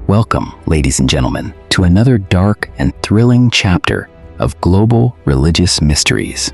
Welcome, ladies and gentlemen, to another dark and thrilling chapter of global religious mysteries.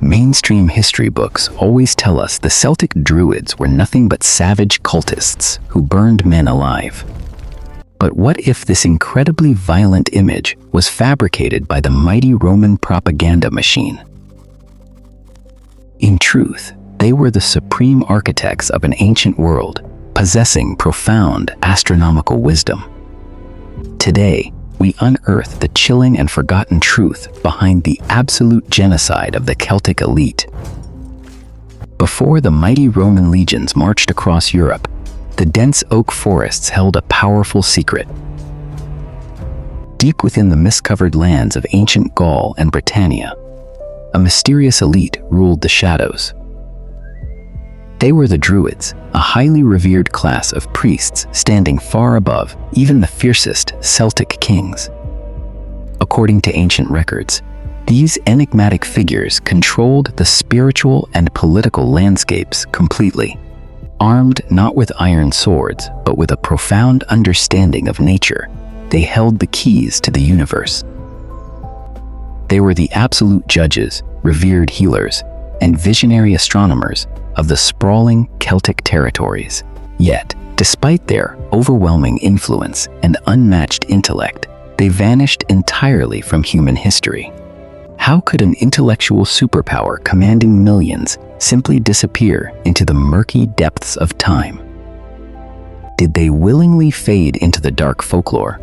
Mainstream history books always tell us the Celtic Druids were nothing but savage cultists who burned men alive. But what if this incredibly violent image was fabricated by the mighty Roman propaganda machine? In truth, they were the supreme architects of an ancient world, possessing profound astronomical wisdom. Today, we unearth the chilling and forgotten truth behind the absolute genocide of the Celtic elite. Before the mighty Roman legions marched across Europe, the dense oak forests held a powerful secret. Deep within the mist-covered lands of ancient Gaul and Britannia, a mysterious elite ruled the shadows. They were the Druids, a highly revered class of priests standing far above even the fiercest Celtic kings. According to ancient records, these enigmatic figures controlled the spiritual and political landscapes completely, armed not with iron swords, but with a profound understanding of nature. They held the keys to the universe. They were the absolute judges, revered healers, and visionary astronomers of the sprawling Celtic territories. Yet, despite their overwhelming influence and unmatched intellect, they vanished entirely from human history. How could an intellectual superpower commanding millions simply disappear into the murky depths of time? Did they willingly fade into the dark folklore,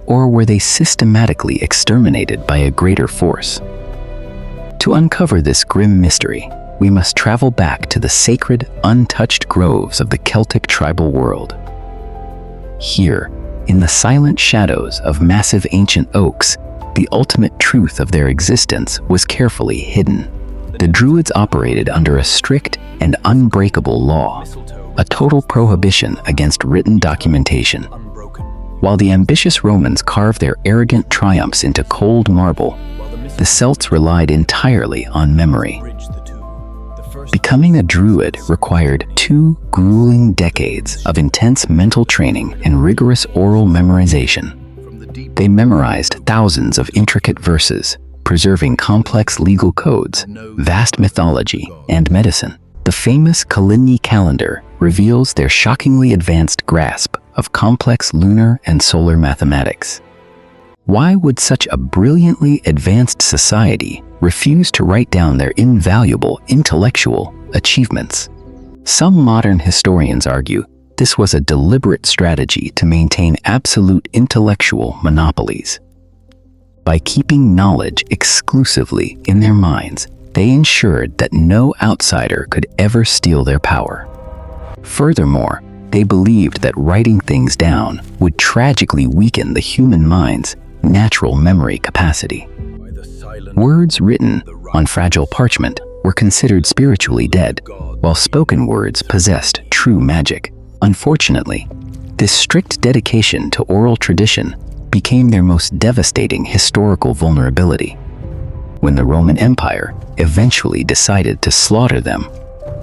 or were they systematically exterminated by a greater force? To uncover this grim mystery, we must travel back to the sacred, untouched groves of the Celtic tribal world. Here, in the silent shadows of massive ancient oaks, the ultimate truth of their existence was carefully hidden. The Druids operated under a strict and unbreakable law, a total prohibition against written documentation. While the ambitious Romans carved their arrogant triumphs into cold marble, the Celts relied entirely on memory. Becoming a Druid required 2 grueling decades of intense mental training and rigorous oral memorization. They memorized thousands of intricate verses, preserving complex legal codes, vast mythology, and medicine. The famous Caligni calendar reveals their shockingly advanced grasp of complex lunar and solar mathematics. Why would such a brilliantly advanced society refuse to write down their invaluable intellectual achievements? Some modern historians argue this was a deliberate strategy to maintain absolute intellectual monopolies. By keeping knowledge exclusively in their minds, they ensured that no outsider could ever steal their power. Furthermore, they believed that writing things down would tragically weaken the human mind's natural memory capacity. Words written on fragile parchment were considered spiritually dead, while spoken words possessed true magic. Unfortunately, this strict dedication to oral tradition became their most devastating historical vulnerability. When the Roman Empire eventually decided to slaughter them,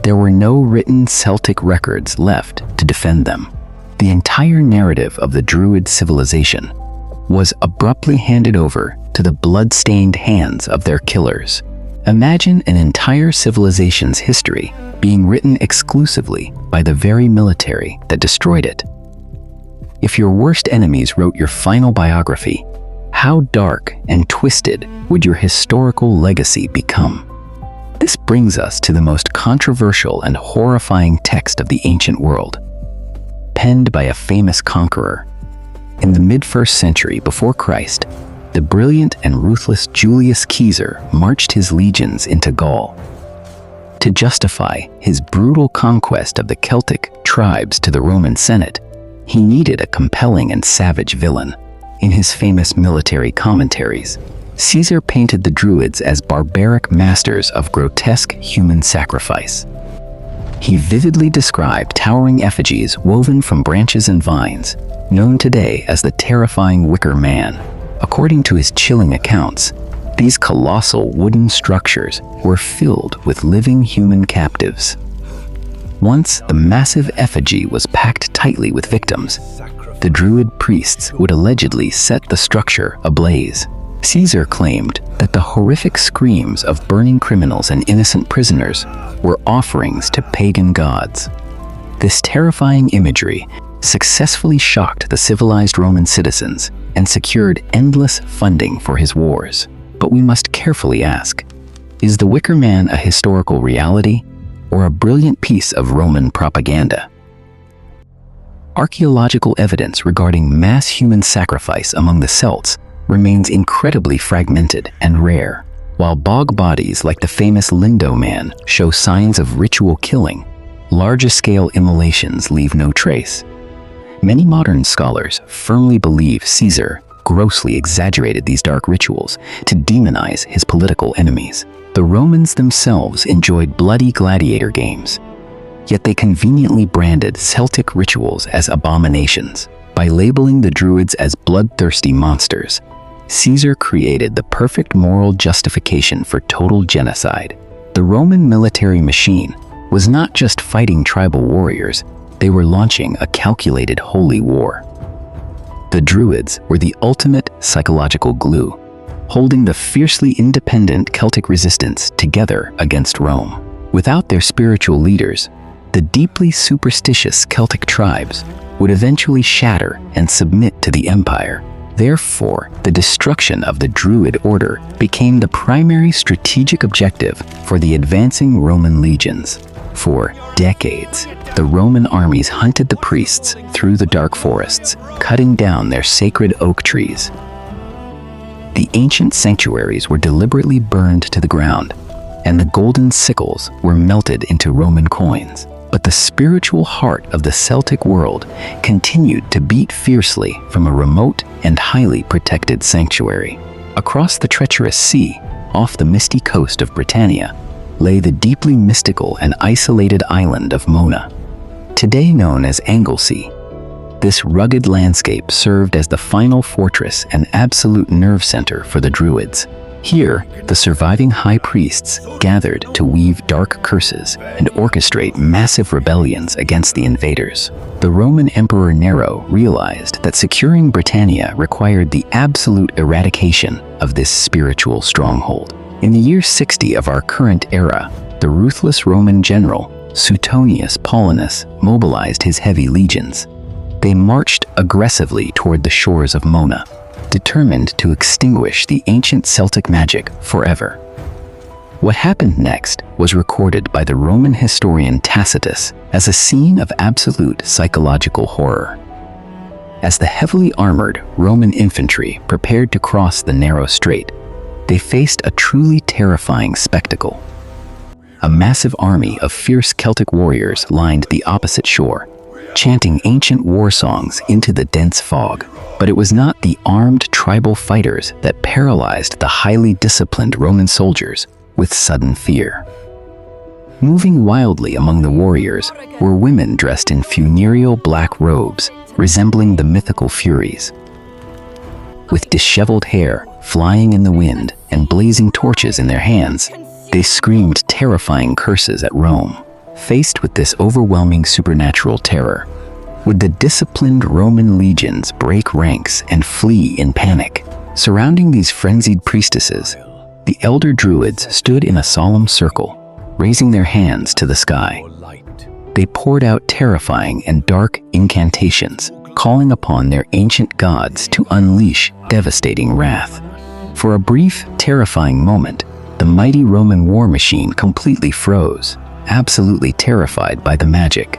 there were no written Celtic records left to defend them. The entire narrative of the Druid civilization was abruptly handed over to the blood-stained hands of their killers. Imagine an entire civilization's history being written exclusively by the very military that destroyed it. If your worst enemies wrote your final biography, how dark and twisted would your historical legacy become? This brings us to the most controversial and horrifying text of the ancient world, penned by a famous conqueror. In the mid-1st century before Christ, the brilliant and ruthless Julius Caesar marched his legions into Gaul. To justify his brutal conquest of the Celtic tribes to the Roman Senate, he needed a compelling and savage villain. In his famous military commentaries, Caesar painted the Druids as barbaric masters of grotesque human sacrifice. He vividly described towering effigies woven from branches and vines, known today as the terrifying Wicker Man. According to his chilling accounts, these colossal wooden structures were filled with living human captives. Once the massive effigy was packed tightly with victims, the Druid priests would allegedly set the structure ablaze. Caesar claimed that the horrific screams of burning criminals and innocent prisoners were offerings to pagan gods. This terrifying imagery successfully shocked the civilized Roman citizens and secured endless funding for his wars. But we must carefully ask, is the Wicker Man a historical reality or a brilliant piece of Roman propaganda? Archaeological evidence regarding mass human sacrifice among the Celts remains incredibly fragmented and rare. While bog bodies like the famous Lindo Man show signs of ritual killing, larger-scale immolations leave no trace. Many modern scholars firmly believe Caesar grossly exaggerated these dark rituals to demonize his political enemies. The Romans themselves enjoyed bloody gladiator games, yet they conveniently branded Celtic rituals as abominations. By labeling the Druids as bloodthirsty monsters, Caesar created the perfect moral justification for total genocide. The Roman military machine was not just fighting tribal warriors, they were launching a calculated holy war. The Druids were the ultimate psychological glue, holding the fiercely independent Celtic resistance together against Rome. Without their spiritual leaders, the deeply superstitious Celtic tribes would eventually shatter and submit to the empire. Therefore, the destruction of the Druid order became the primary strategic objective for the advancing Roman legions. For decades, the Roman armies hunted the priests through the dark forests, cutting down their sacred oak trees. The ancient sanctuaries were deliberately burned to the ground, and the golden sickles were melted into Roman coins. But the spiritual heart of the Celtic world continued to beat fiercely from a remote and highly protected sanctuary. Across the treacherous sea, off the misty coast of Britannia, lay the deeply mystical and isolated island of Mona, today known as Anglesey. This rugged landscape served as the final fortress and absolute nerve center for the Druids. Here, the surviving high priests gathered to weave dark curses and orchestrate massive rebellions against the invaders. The Roman Emperor Nero realized that securing Britannia required the absolute eradication of this spiritual stronghold. In the year 60 of our current era, the ruthless Roman general Suetonius Paulinus mobilized his heavy legions. They marched aggressively toward the shores of Mona, determined to extinguish the ancient Celtic magic forever. What happened next was recorded by the Roman historian Tacitus as a scene of absolute psychological horror. As the heavily armored Roman infantry prepared to cross the narrow strait, they faced a truly terrifying spectacle. A massive army of fierce Celtic warriors lined the opposite shore, chanting ancient war songs into the dense fog. But it was not the armed tribal fighters that paralyzed the highly disciplined Roman soldiers with sudden fear. Moving wildly among the warriors were women dressed in funereal black robes, resembling the mythical Furies. With disheveled hair flying in the wind and blazing torches in their hands, they screamed terrifying curses at Rome. Faced with this overwhelming supernatural terror, would the disciplined Roman legions break ranks and flee in panic? Surrounding these frenzied priestesses, the elder Druids stood in a solemn circle, raising their hands to the sky. They poured out terrifying and dark incantations, calling upon their ancient gods to unleash devastating wrath. For a brief, terrifying moment, the mighty Roman war machine completely froze, absolutely terrified by the magic.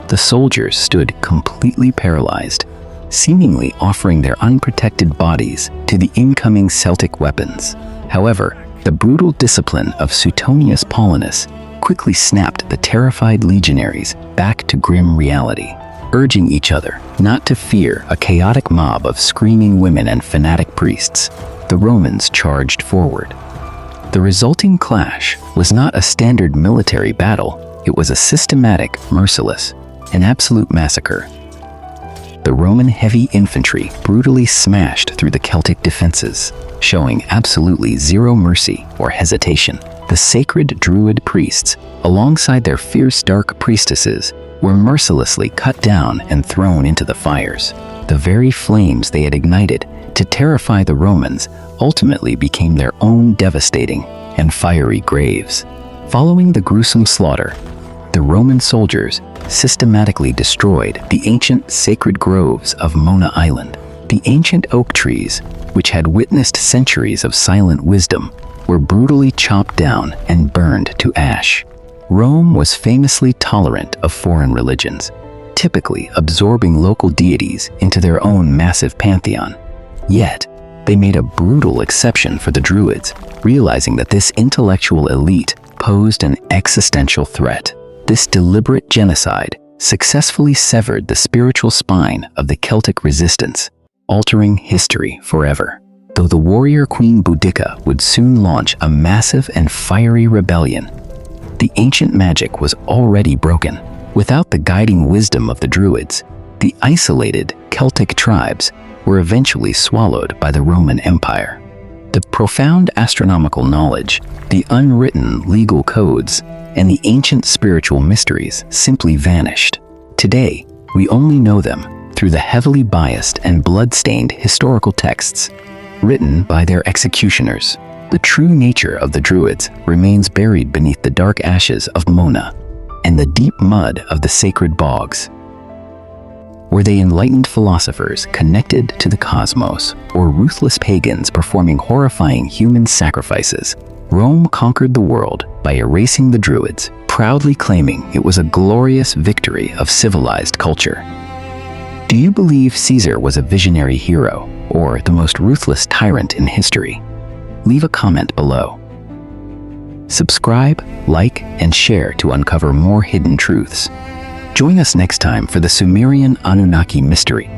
The soldiers stood completely paralyzed, seemingly offering their unprotected bodies to the incoming Celtic weapons. However, the brutal discipline of Suetonius Paulinus quickly snapped the terrified legionaries back to grim reality, urging each other not to fear a chaotic mob of screaming women and fanatic priests. The Romans charged forward. The resulting clash was not a standard military battle, it was a systematic, merciless, an absolute massacre. The Roman heavy infantry brutally smashed through the Celtic defenses, showing absolutely zero mercy or hesitation. The sacred Druid priests, alongside their fierce dark priestesses, were mercilessly cut down and thrown into the fires. The very flames they had ignited to terrify the Romans ultimately became their own devastating and fiery graves. Following the gruesome slaughter, the Roman soldiers systematically destroyed the ancient sacred groves of Mona Island. The ancient oak trees, which had witnessed centuries of silent wisdom, were brutally chopped down and burned to ash. Rome was famously tolerant of foreign religions, typically absorbing local deities into their own massive pantheon. Yet, they made a brutal exception for the Druids, realizing that this intellectual elite posed an existential threat. This deliberate genocide successfully severed the spiritual spine of the Celtic resistance, altering history forever. Though the warrior queen Boudica would soon launch a massive and fiery rebellion, the ancient magic was already broken. Without the guiding wisdom of the Druids, the isolated Celtic tribes were eventually swallowed by the Roman Empire. The profound astronomical knowledge, the unwritten legal codes, and the ancient spiritual mysteries simply vanished. Today, we only know them through the heavily biased and blood-stained historical texts written by their executioners. The true nature of the Druids remains buried beneath the dark ashes of Mona and the deep mud of the sacred bogs. Were they enlightened philosophers connected to the cosmos, or ruthless pagans performing horrifying human sacrifices? Rome conquered the world by erasing the Druids, proudly claiming it was a glorious victory of civilized culture. Do you believe Caesar was a visionary hero, or the most ruthless tyrant in history? Leave a comment below. Subscribe, like, and share to uncover more hidden truths. Join us next time for the Sumerian Anunnaki mystery.